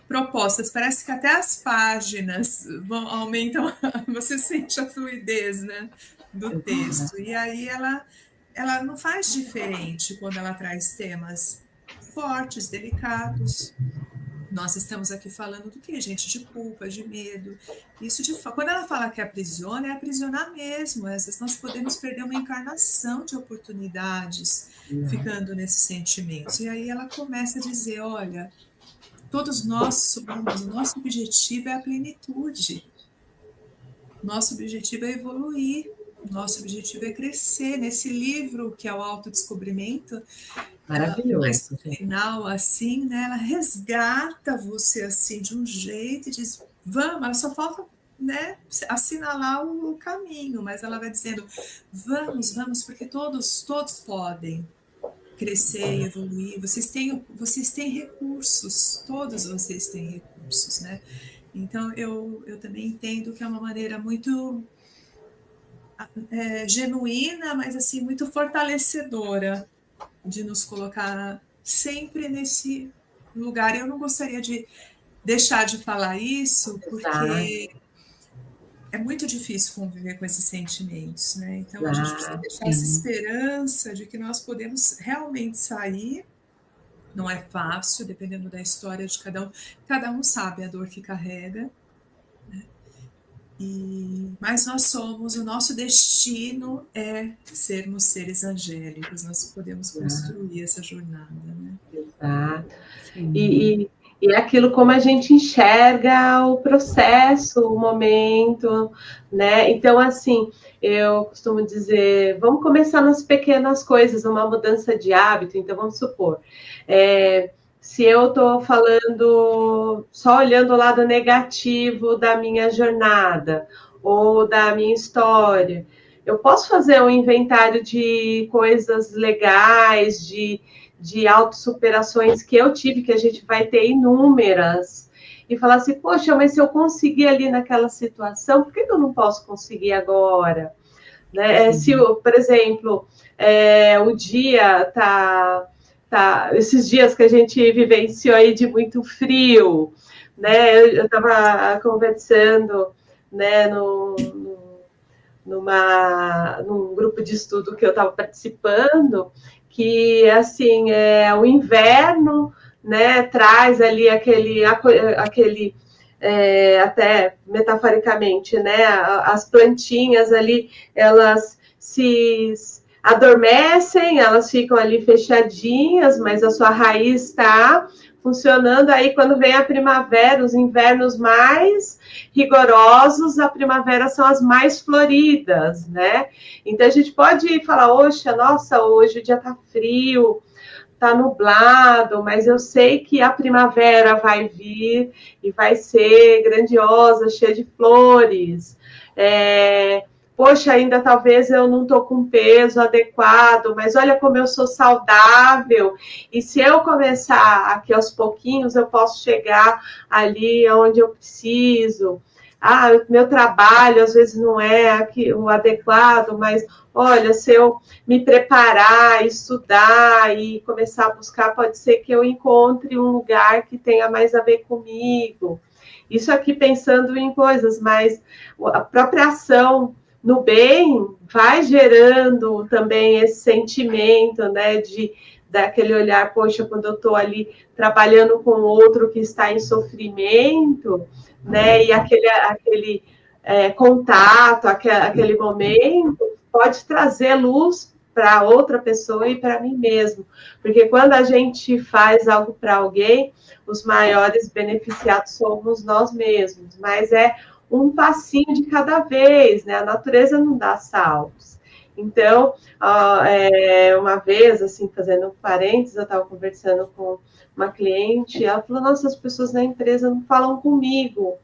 propostas, parece que até as páginas aumentam, você sente a fluidez, né, do texto, e aí ela não faz diferente quando ela traz temas fortes, delicados. Nós estamos aqui falando do que, gente? De culpa, de medo. Isso quando ela fala que aprisiona, é aprisionar mesmo. Às vezes nós podemos perder uma encarnação de oportunidades ficando nesses sentimentos. E aí ela começa a dizer, olha, todos nós somos, o nosso objetivo é a plenitude. Nosso objetivo é evoluir, nosso objetivo é crescer. Nesse livro, que é o Autodescobrimento, ela, mais Maravilhoso, pro gente. final, assim, né, ela resgata você, assim, de um jeito e diz, vamos, ela só falta, né, assinalar o caminho, mas ela vai dizendo, vamos, vamos, porque todos podem crescer e evoluir, vocês têm recursos, todos vocês têm recursos, né? Então, eu também entendo que é uma maneira muito genuína, mas assim, muito fortalecedora de nos colocar sempre nesse lugar. Eu não gostaria de deixar de falar isso, Exato, porque é muito difícil conviver com esses sentimentos, né? Então a gente precisa exato. deixar essa esperança de que nós podemos realmente sair. Não é fácil, dependendo da história de cada um. Cada um sabe a dor que carrega, mas nós somos, o nosso destino é sermos seres angélicos, nós podemos construir essa jornada, né? Exato. Sim. E é aquilo como a gente enxerga o processo, o momento, né? Então, assim, eu costumo dizer, vamos começar nas pequenas coisas, uma mudança de hábito. Então, vamos supor, se eu estou falando, só olhando o lado negativo da minha jornada ou da minha história, eu posso fazer um inventário de coisas legais, de autossuperações que eu tive, que a gente vai ter inúmeras, e falar assim, poxa, mas se eu conseguir ali naquela situação, por que eu não posso conseguir agora? Né? Se, por exemplo, o dia esses dias que a gente vivenciou aí de muito frio, né? Eu estava conversando, né, num grupo de estudo que eu estava participando, que assim o inverno, né, traz ali aquele até metaforicamente, né, as plantinhas ali, elas se adormecem, elas ficam ali fechadinhas, mas a sua raiz está funcionando. Aí quando vem a primavera, os invernos mais rigorosos, a primavera são as mais floridas, né? Então a gente pode falar, oxa, nossa, hoje o dia tá frio, tá nublado, mas eu sei que a primavera vai vir e vai ser grandiosa, cheia de flores. Poxa, ainda talvez eu não estou com peso adequado, mas olha como eu sou saudável. E se eu começar aqui aos pouquinhos, eu posso chegar ali onde eu preciso. Ah, meu trabalho às vezes não é aqui o adequado, mas olha, se eu me preparar, estudar e começar a buscar, pode ser que eu encontre um lugar que tenha mais a ver comigo. Isso aqui pensando em coisas, mas a própria ação no bem vai gerando também esse sentimento, né, daquele olhar, poxa, quando eu estou ali trabalhando com outro que está em sofrimento, né, e aquele contato, aquele momento, pode trazer luz para outra pessoa e para mim mesmo. Porque quando a gente faz algo para alguém, os maiores beneficiados somos nós mesmos, mas é um passinho de cada vez, né? A natureza não dá saltos. Então, uma vez, assim, fazendo um parênteses, eu estava conversando com uma cliente, ela falou, nossa, as pessoas na empresa não falam comigo.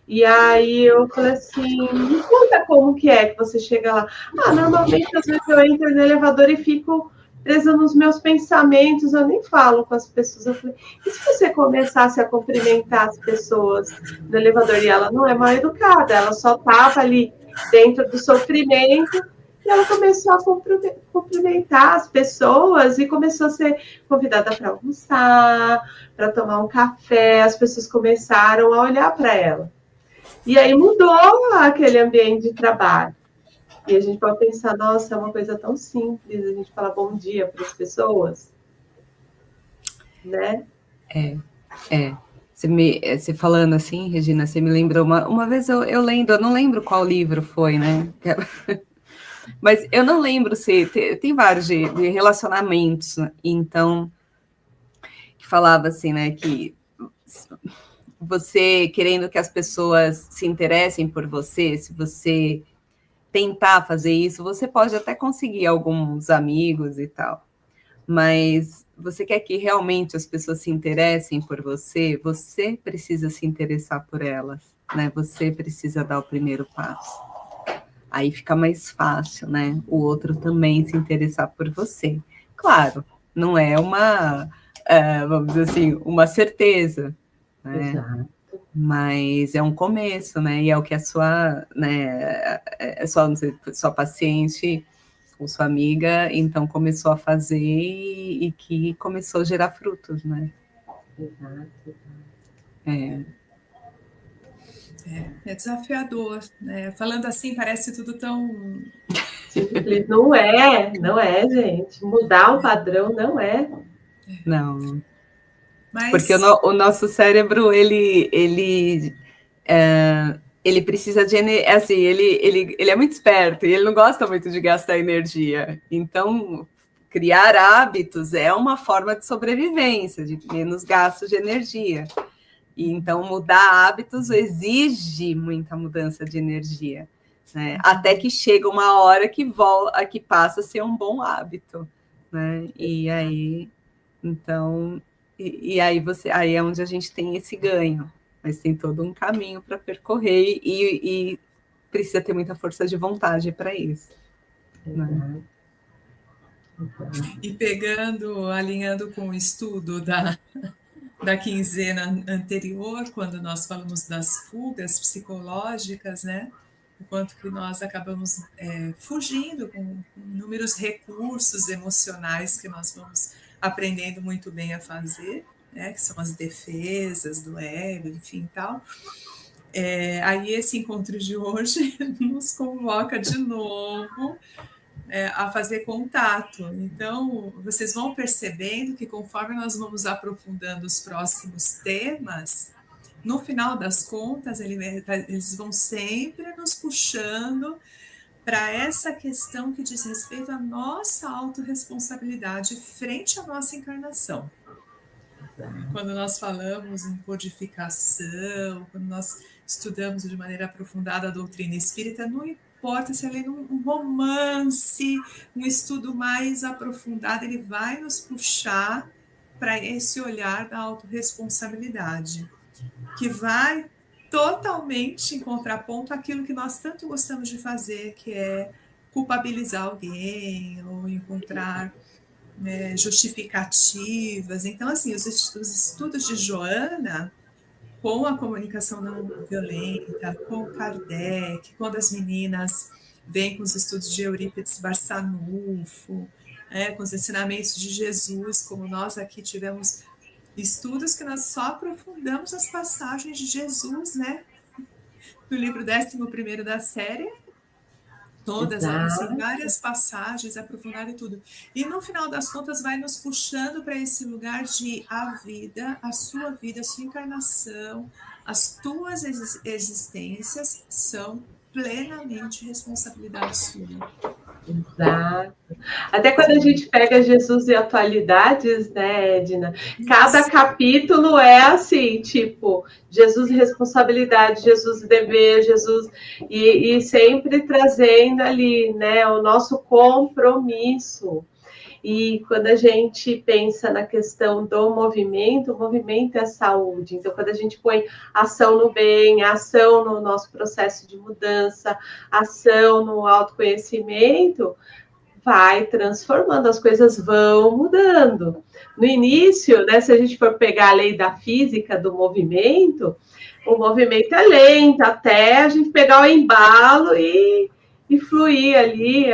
E aí eu falei assim, me conta como que é que você chega lá. Ah, normalmente, às vezes eu entro no elevador e fico presa nos meus pensamentos, eu nem falo com as pessoas. Eu falei, e se você começasse a cumprimentar as pessoas no elevador? E ela não é mal educada, ela só estava ali dentro do sofrimento, e ela começou a cumprimentar as pessoas e começou a ser convidada para almoçar, para tomar um café, as pessoas começaram a olhar para ela. E aí mudou aquele ambiente de trabalho. E a gente pode pensar, nossa, é uma coisa tão simples, a gente falar bom dia para as pessoas, né? Você falando assim, Regina, você me lembrou uma vez eu lendo, eu não lembro qual livro foi, né? Mas eu não lembro se tem vários de relacionamentos, então que falava assim, né? Que você querendo que as pessoas se interessem por você, se você tentar fazer isso, você pode até conseguir alguns amigos e tal, mas você quer que realmente as pessoas se interessem por você, você precisa se interessar por elas, né? Você precisa dar o primeiro passo. Aí fica mais fácil, né? O outro também se interessar por você. Claro, não é uma, vamos dizer assim, uma certeza, né? Exato. Mas é um começo, né? E é o que a sua, né? Não sei, sua paciente ou sua amiga, então começou a fazer e que começou a gerar frutos, né? Exato. É desafiador, né? Falando assim, parece tudo tão Simples. Não é, gente. Mudar o padrão não é. Não. Mas... Porque o nosso cérebro, ele precisa de energia, assim, ele é muito esperto e ele não gosta muito de gastar energia. Então, criar hábitos é uma forma de sobrevivência, de menos gasto de energia. E então, mudar hábitos exige muita mudança de energia, né? Até que chega uma hora que passa a ser um bom hábito, né? E aí, então, aí é onde a gente tem esse ganho, mas tem todo um caminho para percorrer e precisa ter muita força de vontade para isso. Né? E alinhando com o estudo da quinzena anterior, quando nós falamos das fugas psicológicas, né? O quanto que nós acabamos fugindo com inúmeros recursos emocionais que nós vamos aprendendo muito bem a fazer, né? Que são as defesas do ego, enfim, tal. Aí esse encontro de hoje nos convoca de novo a fazer contato. Então, vocês vão percebendo que conforme nós vamos aprofundando os próximos temas, no final das contas, eles vão sempre nos puxando para essa questão que diz respeito à nossa autorresponsabilidade frente à nossa encarnação. Quando nós falamos em codificação, quando nós estudamos de maneira aprofundada a doutrina espírita, não importa se é lendo um romance, um estudo mais aprofundado, ele vai nos puxar para esse olhar da autorresponsabilidade, que vai totalmente em contraponto àquilo que nós tanto gostamos de fazer, que é culpabilizar alguém ou encontrar justificativas. Então, assim, os estudos de Joana, com a comunicação não violenta, com Kardec, quando as meninas vêm com os estudos de Eurípides Barçanufo, com os ensinamentos de Jesus, como nós aqui tivemos estudos que nós só aprofundamos as passagens de Jesus, né? No livro 11º da série, todas, assim, várias passagens, aprofundar e tudo. E no final das contas vai nos puxando para esse lugar de a vida, a sua encarnação, as tuas existências são plenamente responsabilidade sua. Exato. Até quando a gente pega Jesus e atualidades, né, Edna? Cada capítulo é assim, tipo, Jesus e responsabilidade, Jesus e dever, Jesus, e sempre trazendo ali, né, o nosso compromisso. E quando a gente pensa na questão do movimento, o movimento é saúde. Então, quando a gente põe ação no bem, ação no nosso processo de mudança, ação no autoconhecimento, vai transformando, as coisas vão mudando. No início, né, se a gente for pegar a lei da física do movimento, o movimento é lento até a gente pegar o embalo e fluir ali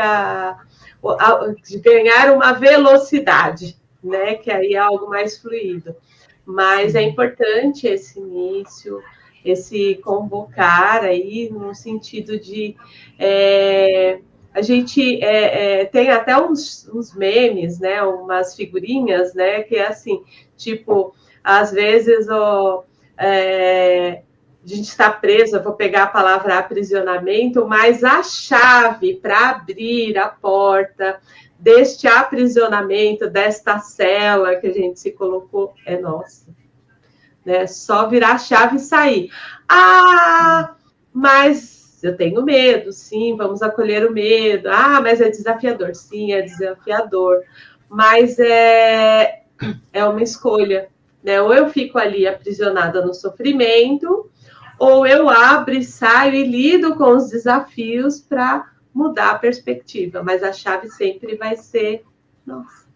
de ganhar uma velocidade, né? Que aí é algo mais fluido. Mas é importante esse início, esse convocar aí, no sentido de... a gente tem até uns memes, né? Umas figurinhas, né? Que é assim, tipo, às vezes a gente está preso, eu vou pegar a palavra aprisionamento, mas a chave para abrir a porta deste aprisionamento, desta cela que a gente se colocou, é nossa. né? Só virar a chave e sair. Ah, mas eu tenho medo, sim, vamos acolher o medo. Ah, mas é desafiador, sim, é desafiador. Mas é uma escolha, né? Ou eu fico ali aprisionada no sofrimento, ou eu abro e saio e lido com os desafios para mudar a perspectiva. Mas a chave sempre vai ser nossa.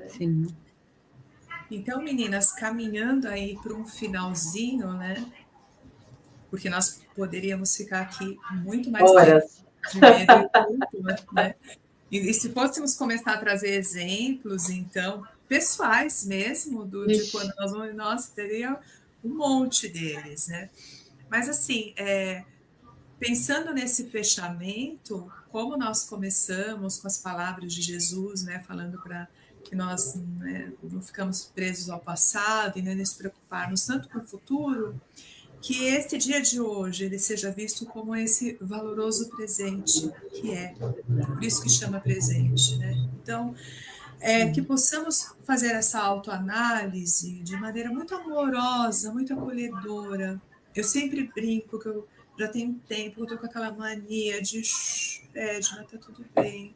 Sim. Então, meninas, caminhando aí para um finalzinho, né? Porque nós poderíamos ficar aqui muito mais Horas. tempo de medo e culpa, né? E se fôssemos começar a trazer exemplos, então, pessoais mesmo, de quando nós vamos, nossa, teria um monte deles, né? Mas assim, pensando nesse fechamento, como nós começamos com as palavras de Jesus, né, falando para que nós, né, não ficamos presos ao passado e nem nos preocuparmos tanto com o futuro, que este dia de hoje ele seja visto como esse valoroso presente que é, por isso que chama presente, né? Então, que possamos fazer essa autoanálise de maneira muito amorosa, muito acolhedora. Eu sempre brinco que eu já tenho tempo, eu tô com aquela mania de Edna, tá tudo bem,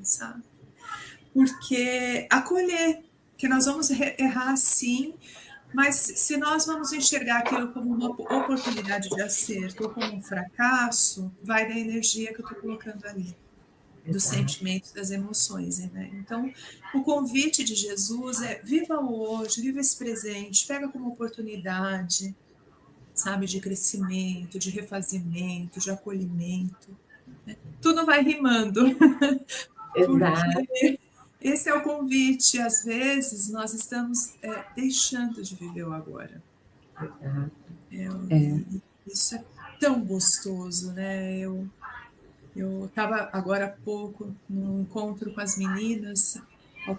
sabe? Porque acolher, que nós vamos errar sim, mas se nós vamos enxergar aquilo como uma oportunidade de acerto ou como um fracasso, vai da energia que eu estou colocando ali, dos sentimentos, das emoções, né? Então, o convite de Jesus é: viva o hoje, viva esse presente, pega como oportunidade, sabe, de crescimento, de refazimento, de acolhimento. Né? Tudo vai rimando. Porque esse é o convite. Às vezes, nós estamos deixando de viver o agora. Isso é tão gostoso, né? Eu estava agora há pouco num encontro com as meninas,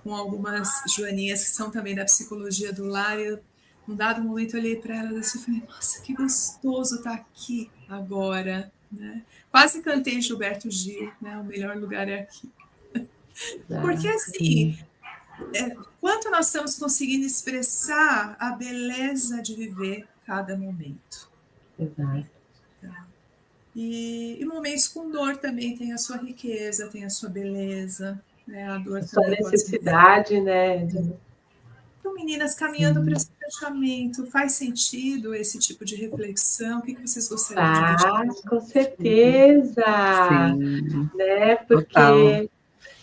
com algumas joaninhas que são também da psicologia do lar, e num dado momento eu olhei para elas e falei: nossa, que gostoso estar aqui agora, né? Quase cantei Gilberto Gil, né? O melhor lugar é aqui. Porque assim, quanto nós estamos conseguindo expressar a beleza de viver cada momento. Exato. E momentos com dor também tem a sua riqueza, tem a sua beleza, né? A dor a sua também necessidade, pode ser... né? Então, meninas, caminhando para esse fechamento, faz sentido esse tipo de reflexão? O que vocês gostariam de deixar? Com certeza, Sim. Né? Porque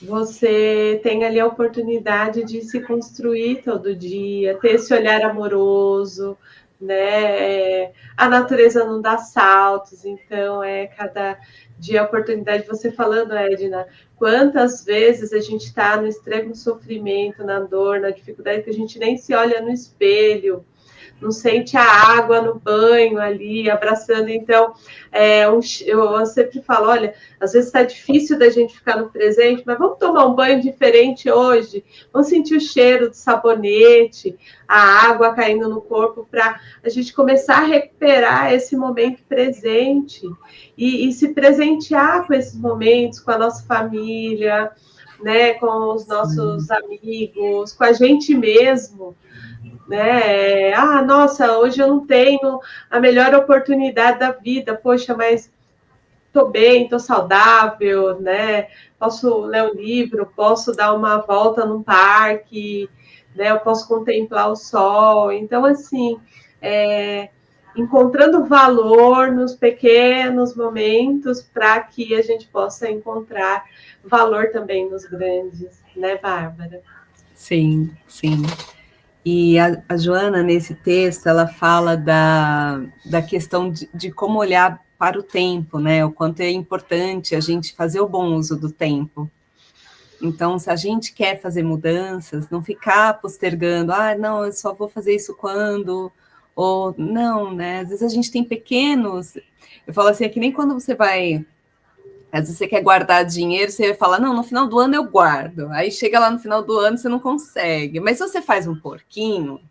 você tem ali a oportunidade de se construir todo dia, ter esse olhar amoroso, né? A natureza não dá saltos, então cada dia a oportunidade, você falando, Edna, quantas vezes a gente está no extremo sofrimento, na dor, na dificuldade, que a gente nem se olha no espelho, não sente a água no banho ali, abraçando. Então, eu sempre falo, olha, às vezes está difícil da gente ficar no presente, mas vamos tomar um banho diferente hoje, vamos sentir o cheiro do sabonete, a água caindo no corpo, para a gente começar a recuperar esse momento presente e se presentear com esses momentos, com a nossa família, né, com os nossos amigos, com a gente mesmo, né? Nossa, hoje eu não tenho a melhor oportunidade da vida, poxa, mas estou bem, estou saudável, né? Posso ler um livro, posso dar uma volta num parque, né? Eu posso contemplar o sol. Então, assim, encontrando valor nos pequenos momentos para que a gente possa encontrar valor também nos grandes, né, Bárbara? Sim, sim. E a Joana, nesse texto, ela fala da questão de como olhar para o tempo, né? O quanto é importante a gente fazer o bom uso do tempo. Então, se a gente quer fazer mudanças, não ficar postergando, não, eu só vou fazer isso quando, ou não, né? Às vezes a gente tem pequenos... Eu falo assim, é que nem quando você vai... Às vezes você quer guardar dinheiro, você vai falar, não, no final do ano eu guardo. Aí chega lá no final do ano, você não consegue. Mas se você faz um porquinho,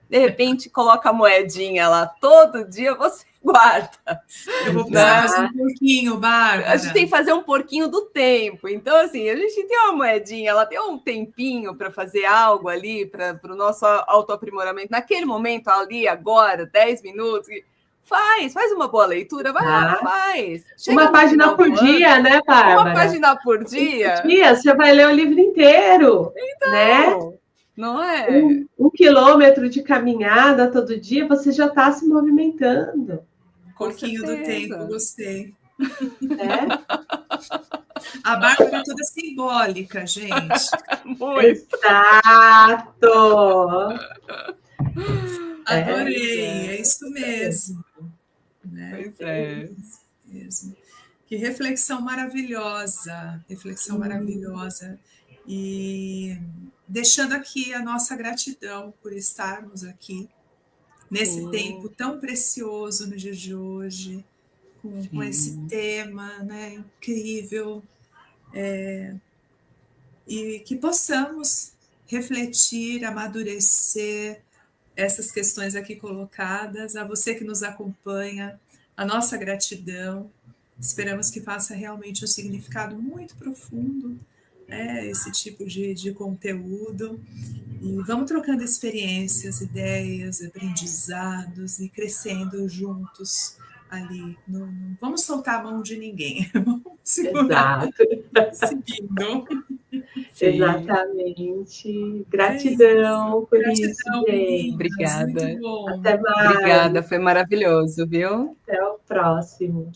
de repente coloca a moedinha lá todo dia, você guarda. Eu vou precisar fazer um pouquinho, Bárbara. A gente tem que fazer um porquinho do tempo. Então, assim, a gente tem uma moedinha, ela tem um tempinho para fazer algo ali, para o nosso autoaprimoramento. Naquele momento, ali, agora, 10 minutos, faz uma boa leitura, vai lá, faz. Chega uma página por dia, né, Bárbara? Uma página por dia. Você vai ler o livro inteiro, então, né? Não é? 1 quilômetro de caminhada todo dia, você já está se movimentando. Pouquinho do tempo, gostei. A Bárbara é toda simbólica, gente. Muito. Exato! Adorei, é isso mesmo. Né? Pois é. Mesmo. Que reflexão maravilhosa, maravilhosa. E deixando aqui a nossa gratidão por estarmos aqui nesse tempo tão precioso no dia de hoje, com esse tema, né, incrível, e que possamos refletir, amadurecer essas questões aqui colocadas. A você que nos acompanha, a nossa gratidão. Esperamos que faça realmente um significado muito profundo, esse tipo de conteúdo. E vamos trocando experiências, ideias, aprendizados e crescendo juntos ali. Não vamos soltar a mão de ninguém. Vamos segurar. Exato. Seguindo. Exatamente. Gratidão por isso, gente. Obrigada. Até mais. Obrigada, foi maravilhoso, viu? Até o próximo.